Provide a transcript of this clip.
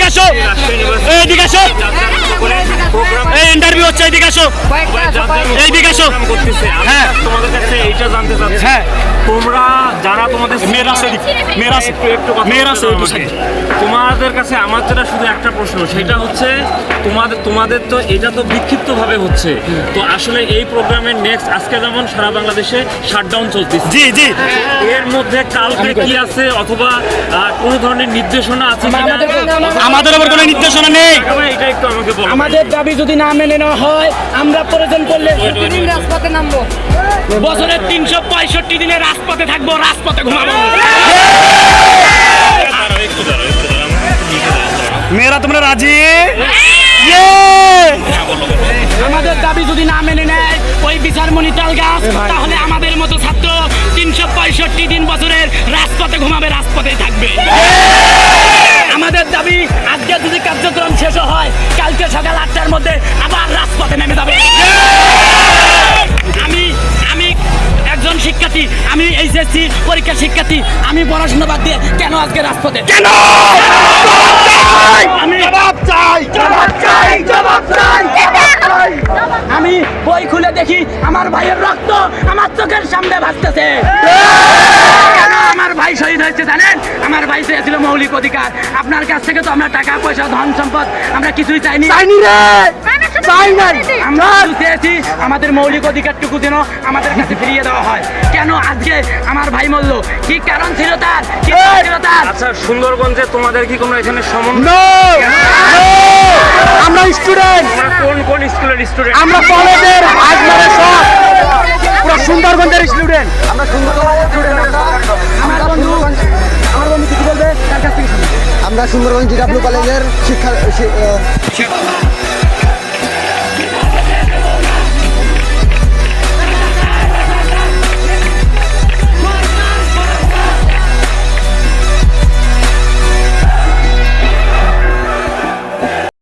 এদিকে আসো, এইদিকে আসো, এই ইন্টারভিউ হচ্ছে, এইদিকে আসো, এইদিকে আসো। হ্যাঁ, তোমাদের কাছে এইটা জানতে চাচ্ছি, হ্যাঁ, তোমরা যারা তোমাদের মেয়েরা আছে, মেয়েরা আছে, মেয়েরা আছে, তোমাদের কাছে আমার যেটা শুধু একটা প্রশ্ন, সেটা হচ্ছে তোমাদের তো এটা তো বিক্ষিপ্ত ভাবে হচ্ছে, তো আসলে এই প্রোগ্রামের নেক্সট আজকে যেমন সারা বাংলাদেশে শাটডাউন চলতেছে, জি জি, এর মধ্যে কালকে কি আছে অথবা কোনো ধরনের নির্দেশনা আছে কিনা? আমাদের আবার কোনো নির্দেশনা নেই। এটা একটু আমাকে বলো। আমাদের দাবি যদি না মেনে নেওয়া হয়, আমরা প্রয়োজন করলে রাজপথে নামবো। বছরের 365 দিনে রাজপথে থাকবো, রাজপথে ঘুমাবো। মেয়েরা তোমরা রাজি? আমাদের দাবি যদি না মেনে নেয় ওই বিচারমণি তালগাছ, তাহলে আমাদের মতো ছাত্র 365 দিন বছরের রাজপথে ঘুমাবে, রাজপথে থাকবে। আমাদের দাবি আজকে যদি কার্যক্রম শেষ হয়, কালকে সকাল 8টার মধ্যে আবার রাজপথে নেমে যাবে। আমি একজন শিক্ষার্থী, আমি এইচএসসি পরীক্ষার শিক্ষার্থী, আমি পড়াশোনা বাদ দিয়ে কেন আজকে রাজপথে? কেন? আমি বই খুলে দেখি আমার ভাইয়ের রক্ত আমার চোখের সামনে ভাসতেছে। কেন আমার ভাই শহীদ হয়েছে জানেন? আমার ভাই চেয়েছিল মৌলিক অধিকার। আপনার কাছ থেকে তো আমরা টাকা পয়সা ধন সম্পদ আমরা কিছুই চাইনি, আমরা শুধু চেয়েছি আমাদের মৌলিক অধিকারটুকু যেন আমাদের কাছে ফিরিয়ে দেওয়া হয়। কেন আজকে আমার ভাই মরল? কি কারণ ছিল তার? কি ছিল তার? আচ্ছা, সুন্দরগঞ্জে তোমাদের কি কোনো এখানে সমন্বয়? আমরা স্টুডেন্ট, কোন স্কুলের স্টুডেন্ট? আমরা কলেজের আজমারের সব পুরো সুন্দরবনের স্টুডেন্ট। আমরা সুন্দরবনের স্টুডেন্ট। আমার বন্ধু কিছু বলবে, তার কাছ থেকে শুনি। আমরা সুন্দরগঞ্জ জিডাব্লিউ কলেজের শিক্ষা